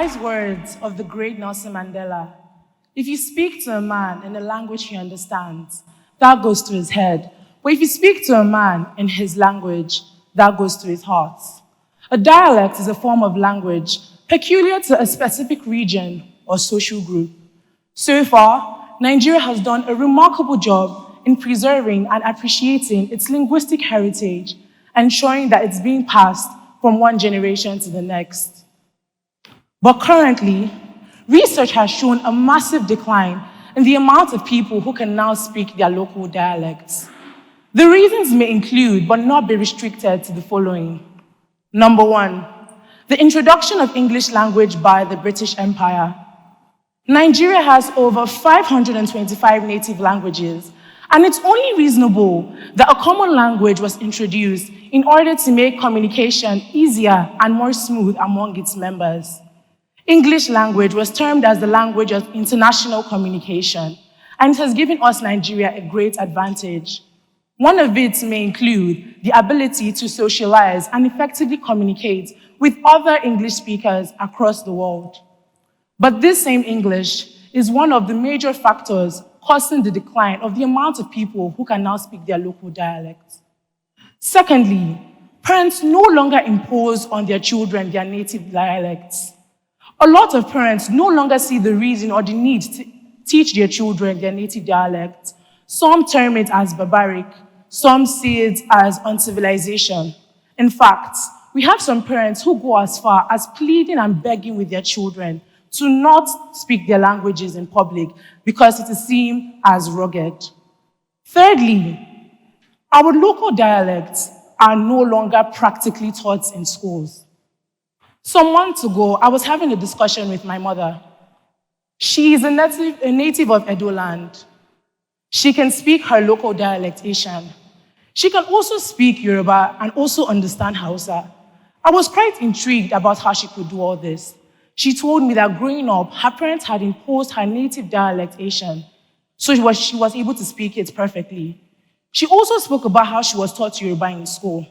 wise words of the great Nelson Mandela, if you speak to a man in a language he understands, that goes to his head. But if you speak to a man in his language, that goes to his heart. A dialect is a form of language peculiar to a specific region or social group. So far, Nigeria has done a remarkable job in preserving and appreciating its linguistic heritage, ensuring that it's being passed from one generation to the next. But currently, research has shown a massive decline in the amount of people who can now speak their local dialects. The reasons may include, but not be restricted to the following. Number one, the introduction of English language by the British Empire. Nigeria has over 525 native languages, and it's only reasonable that a common language was introduced in order to make communication easier and more smooth among its members. English language was termed as the language of international communication, and it has given us Nigeria a great advantage. One of it may include the ability to socialize and effectively communicate with other English speakers across the world. But this same English is one of the major factors causing the decline of the amount of people who can now speak their local dialects. Secondly, parents no longer impose on their children their native dialects. A lot of parents no longer see the reason or the need to teach their children their native dialects. Some term it as barbaric, some see it as uncivilization. In fact, we have some parents who go as far as pleading and begging with their children to not speak their languages in public because it is seen as rugged. Thirdly, our local dialects are no longer practically taught in schools. Some months ago, I was having a discussion with my mother. She is a native of Edo land. She can speak her local dialect, Asian. She can also speak Yoruba and also understand Hausa. I was quite intrigued about how she could do all this. She told me that growing up, her parents had imposed her native dialect, Asian, so she was able to speak it perfectly. She also spoke about how she was taught Yoruba in school.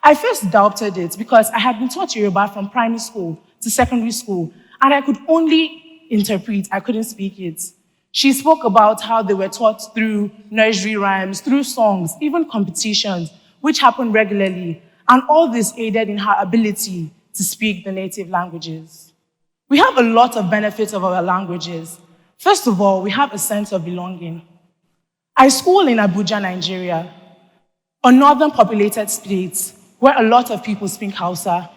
I first doubted it because I had been taught Yoruba from primary school to secondary school, and I could only interpret, I couldn't speak it. She spoke about how they were taught through nursery rhymes, through songs, even competitions, which happened regularly, and all this aided in her ability to speak the native languages. We have a lot of benefits of our languages. First of all, we have a sense of belonging. I school in Abuja, Nigeria, a northern populated state where a lot of people speak Hausa.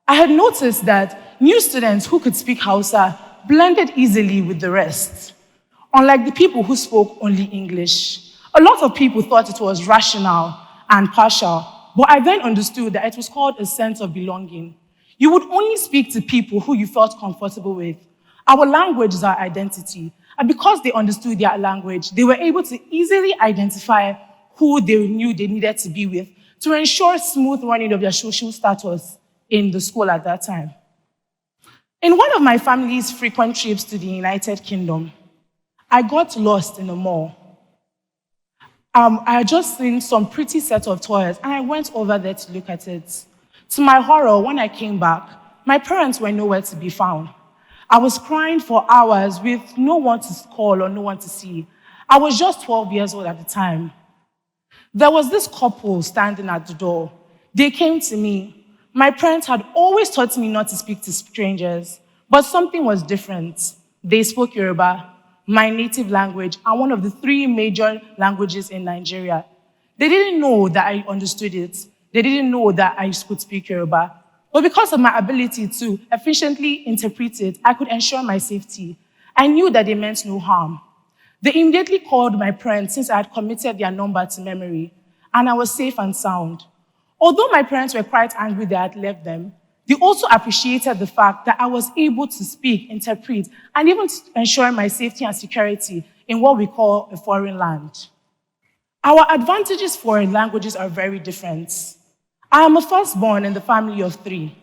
I had noticed that new students who could speak Hausa blended easily with the rest, unlike the people who spoke only English. A lot of people thought it was rational and partial, but I then understood that it was called a sense of belonging. You would only speak to people who you felt comfortable with. Our language is our identity, and because they understood their language, they were able to easily identify who they knew they needed to be with to ensure smooth running of their social status in the school at that time. In one of my family's frequent trips to the United Kingdom, I got lost in a mall. I had just seen some pretty set of toys, and I went over there to look at it. To my horror, when I came back, my parents were nowhere to be found. I was crying for hours with no one to call or no one to see. I was just 12 years old at the time. There was this couple standing at the door. They came to me. My parents had always taught me not to speak to strangers, but something was different. They spoke Yoruba, my native language, and one of the 3 major languages in Nigeria. They didn't know that I understood it. They didn't know that I could speak Yoruba. But because of my ability to efficiently interpret it, I could ensure my safety. I knew that they meant no harm. They immediately called my parents since I had committed their number to memory, and I was safe and sound. Although my parents were quite angry that I had left them, they also appreciated the fact that I was able to speak, interpret, and even ensure my safety and security in what we call a foreign land. Our advantages for languages are very different. I am a firstborn in the family of 3.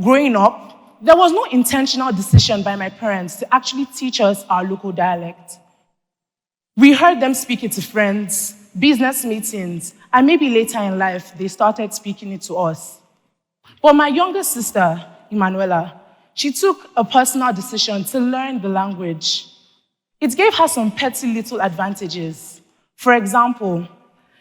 Growing up, there was no intentional decision by my parents to actually teach us our local dialect. We heard them speak it to friends, business meetings, and maybe later in life, they started speaking it to us. But my younger sister, Emanuela, she took a personal decision to learn the language. It gave her some petty little advantages. For example,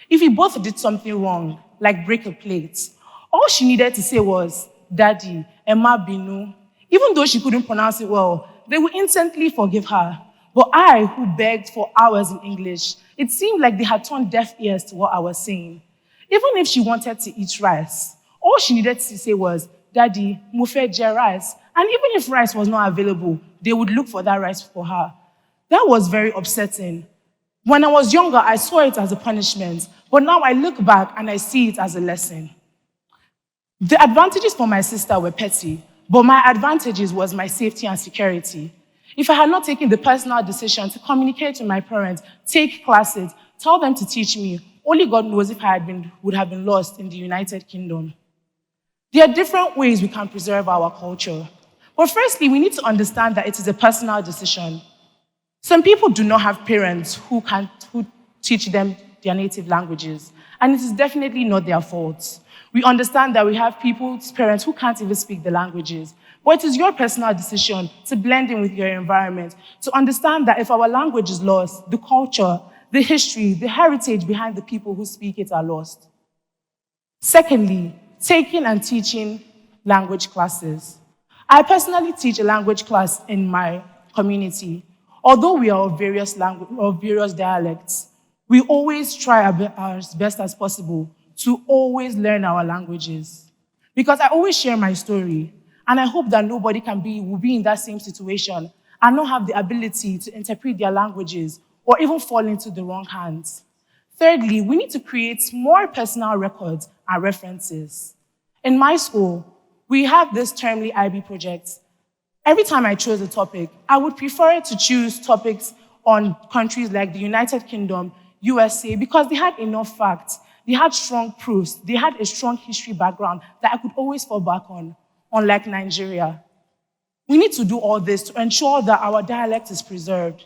if we both did something wrong, like break a plate, all she needed to say was, Daddy, Emma Binu. Even though she couldn't pronounce it well, they would instantly forgive her. But I, who begged for hours in English, it seemed like they had turned deaf ears to what I was saying. Even if she wanted to eat rice, all she needed to say was, Daddy, mo fẹ́ jẹ rice. And even if rice was not available, they would look for that rice for her. That was very upsetting. When I was younger, I saw it as a punishment, but now I look back and I see it as a lesson. The advantages for my sister were petty, but my advantages was my safety and security. If I had not taken the personal decision to communicate with my parents, take classes, tell them to teach me, only God knows if would have been lost in the United Kingdom. There are different ways we can preserve our culture. But firstly, we need to understand that it is a personal decision. Some people do not have parents who teach them their native languages, and it is definitely not their fault. We understand that we have people's parents who can't even speak the languages, but it is your personal decision to blend in with your environment, to understand that if our language is lost, the culture, the history, the heritage behind the people who speak it are lost. Secondly, taking and teaching language classes. I personally teach a language class in my community. Although we are of various dialects, we always try as best as possible to always learn our languages. Because I always share my story, and I hope that nobody will be in that same situation and not have the ability to interpret their languages or even fall into the wrong hands. Thirdly, we need to create more personal records and references. In my school, we have this termly IB project. Every time I chose a topic, I would prefer to choose topics on countries like the United Kingdom, USA, because they had enough facts, they had strong proofs, they had a strong history background that I could always fall back on, unlike Nigeria. We need to do all this to ensure that our dialect is preserved,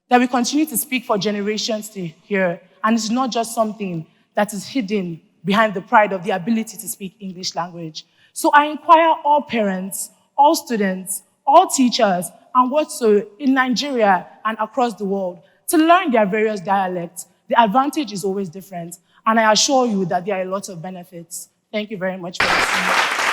that we continue to speak for generations to hear, and it's not just something that is hidden behind the pride of the ability to speak English language. So I inquire all parents, all students, all teachers, and whatsoever in Nigeria and across the world to learn their various dialects. The advantage is always different, and I assure you that there are a lot of benefits. Thank you very much for listening.